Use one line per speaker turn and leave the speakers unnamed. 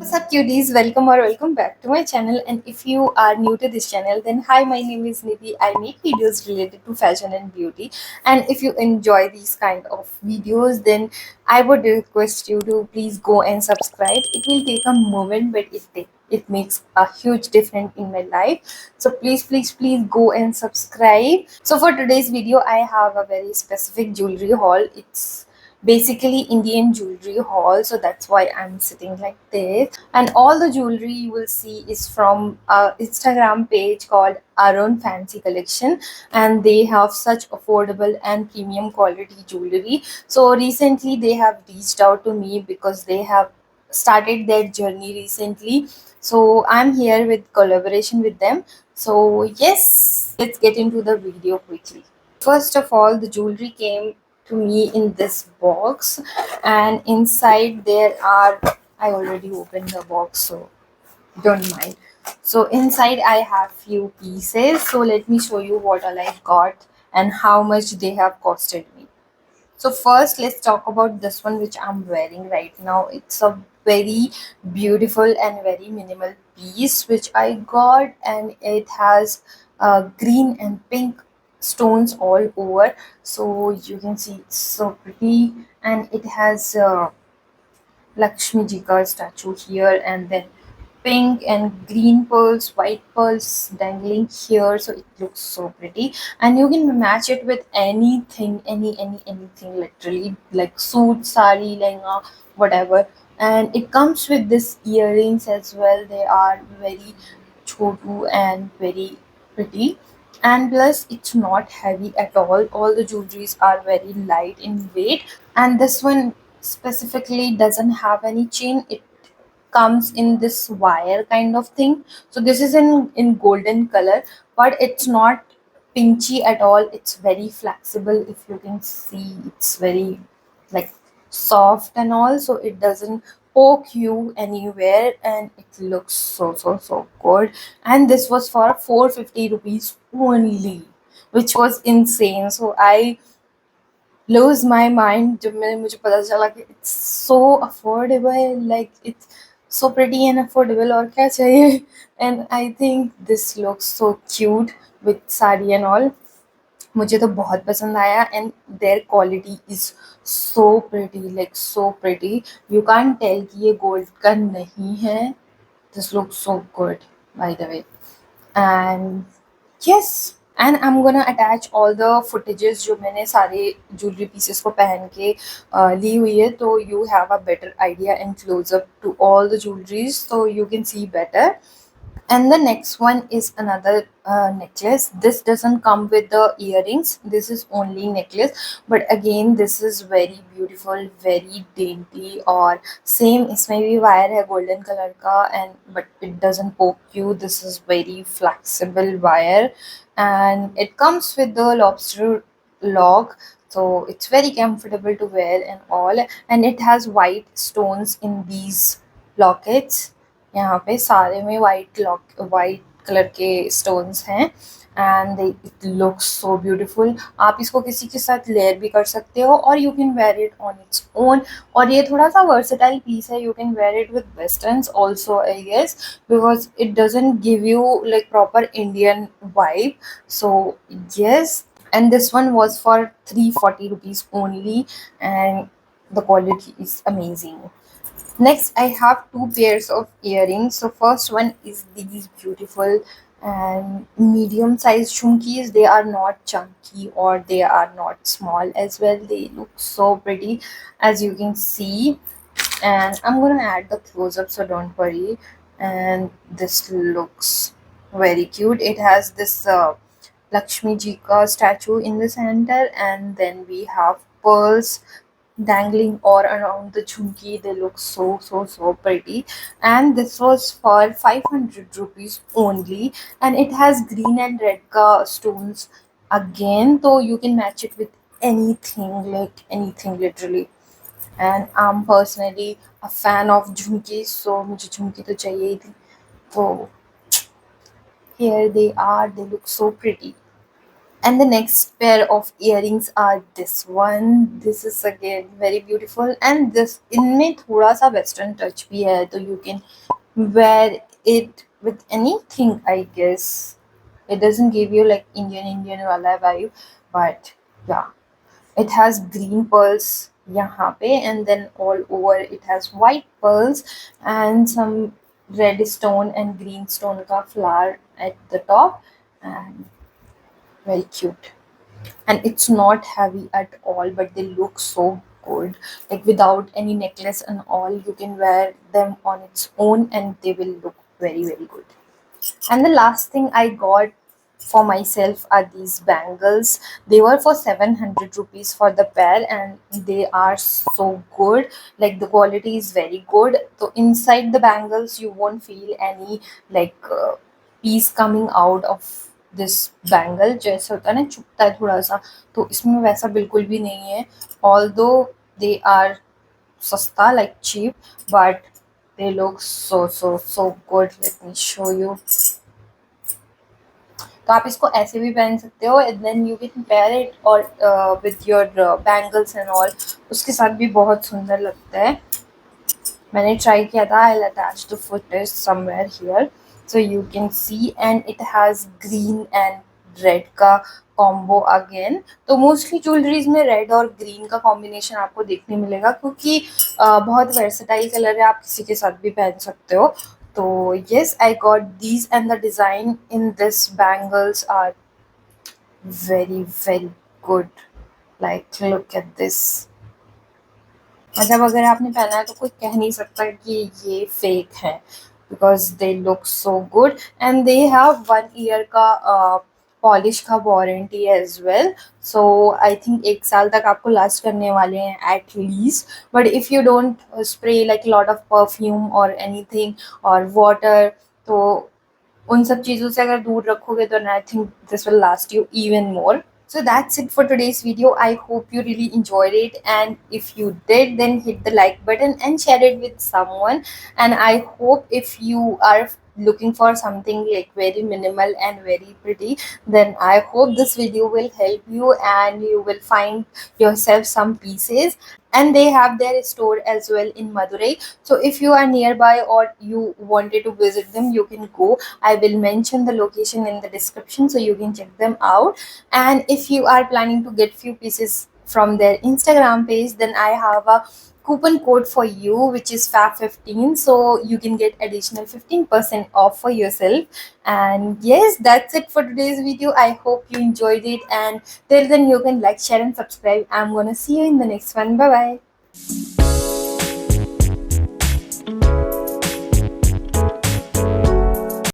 Sup cuties, welcome back to my channel. And if you are new to this channel, then hi, my name is Nidhi. I make videos related to fashion and beauty. And if you enjoy these kind of videos, then I would request you to please go and subscribe. It will take a moment, but it makes a huge difference in my life. So please go and subscribe. So for today's video, I have a very specific jewelry haul. It's basically Indian jewelry haul, so that's why I'm sitting like this. And all the jewelry you will see is from a Instagram page called Arun Fancy Collection, and they have such affordable and premium quality jewelry. So recently they have reached out to me because they have started their journey recently. So I'm here with collaboration with them. So yes, let's get into the video quickly. First of all, the jewelry came to me in this box, and inside there are, I already opened the box, so don't mind. So inside I have few pieces, so let me show you what all I got and how much they have costed me. So first let's talk about this one which I'm wearing right now. It's a very beautiful and very minimal piece which I got, and it has green and pink stones all over. So you can see it's so pretty, and it has Lakshmi Ji ka statue here, and then pink and green pearls, white pearls dangling here. So it looks so pretty, and you can match it with anything, anything, literally like suit, sari, lehenga, whatever. And it comes with this earrings as well. They are very chotu and very pretty. And plus, it's not heavy at all the jewelries are very light in weight, and this one specifically doesn't have any chain. It comes in this wire kind of thing. So this is in golden color, but it's not pinchy at all. It's very flexible. If you can see, it's very like soft and all, so it doesn't poke you anywhere, and it looks so good. And this was for 450 rupees only, which was insane. So I lose my mind जब मैंने मुझे पता चला कि it's so affordable, like it's so pretty and affordable, और क्या चाहिए. And I think this looks so cute with sari and all. मुझे तो बहुत पसंद आया, and their quality is so pretty, like so pretty. You can't tell कि ये gold का नहीं है. This looks so good, by the way. And yes, and I'm gonna attach all the footages जो मैंने सारे jewelry pieces को पहन के ली हुई है, तो you have a better idea and close up to all the jewelries, so you can see better. And the next one is another necklace. This doesn't come with the earrings. This is only necklace. But again, this is very beautiful, very dainty. Or same, इसमें भी wire है golden color का, and but it doesn't poke you. This is very flexible wire, and it comes with the lobster lock. So it's very comfortable to wear and all. And it has white stones in these lockets. यहाँ पे सारे में white colour के stones हैं, and it looks so beautiful. आप इसको किसी के साथ लेयर भी कर सकते हो, और you can wear it on its own. और ये थोड़ा सा वर्सेटाइल पीस है. You can wear it with westerns also, I guess, because it doesn't give you like proper Indian vibe. So yes, and this one was for 340 rupees only, and the quality is amazing. Next, I have two pairs of earrings. So first one is these beautiful and medium sized chumkis. They are not chunky or they are not small as well. They look so pretty, as you can see. And I'm gonna add the close up, so don't worry. And this looks very cute. It has this Lakshmi Ji ka statue in the center, and then we have pearls dangling all around the chunki. They look so pretty. And this was for 500 rupees only, and it has green and red ka stones again, so you can match it with anything, like anything literally. And I'm personally a fan of Jhumki, so मुझे झुमकी तो चाहिए ही थी. So here they are. They look so pretty. And the next pair of earrings are this one. This is again very beautiful, and this इनमें थोड़ा सा western touch भी है, तो you can wear it with anything, I guess. It doesn't give you like Indian wala vibe, but yeah, it has green pearls यहाँ पे, and then all over it has white pearls and some red stone and green stone का flower at the top, and very cute. And it's not heavy at all, but they look so good, like without any necklace and all. You can wear them on its own and they will look very good. And the last thing I got for myself are these bangles. They were for 700 rupees for the pair, and they are so good. Like the quality is very good. So inside the bangles you won't feel any like piece coming out of this bangle, जैसे होता है ना चुभता है थोड़ा सा, तो इसमें वैसा बिल्कुल भी नहीं है. ऑल दो दे आर सस्ता like cheap, but they look so good. Let me show you. तो आप इसको ऐसे भी पहन सकते हो, and then you can pair it और with your bangles and all. उसके साथ भी बहुत सुंदर लगता है. मैंने ट्राई किया था. आई attach the footage somewhere here so you can see, and it has green and red का कॉम्बो अगेन. तो मोस्टली ज्वेलरीज में रेड और ग्रीन का कॉम्बिनेशन आपको देखने मिलेगा, क्योंकि बहुत वर्सेटाइल कलर है, आप किसी के साथ भी पहन सकते हो. तो yes, I got these, and the design in this bangles are very good. Like look at this. मतलब अगर आपने पहना है तो कोई कह नहीं सकता कि ये फेक है, because they look so good. And they have 1 year का पॉलिश का warranty as well. So I think 1 साल तक आपको लास्ट करने वाले हैं at least. But if you don't spray like lot of perfume और एनीथिंग और वाटर, तो उन सब चीज़ों से अगर दूर रखोगे तो I think this will last you even more. So that's it for today's video. I hope you really enjoyed it, and if you did, then hit the like button and share it with someone. And I hope if you are looking for something like very minimal and very pretty, then I hope this video will help you and you will find yourself some pieces. And they have their store as well in Madurai. So if you are nearby or you wanted to visit them, you can go. I will mention the location in the description so you can check them out. And if you are planning to get few pieces from their Instagram page, then I have a coupon code for you, which is fab15, so you can get additional 15% off for yourself. And yes, that's it for today's video. I hope you enjoyed it, and till then you can like, share and subscribe. I'm gonna see you in the next one. Bye bye.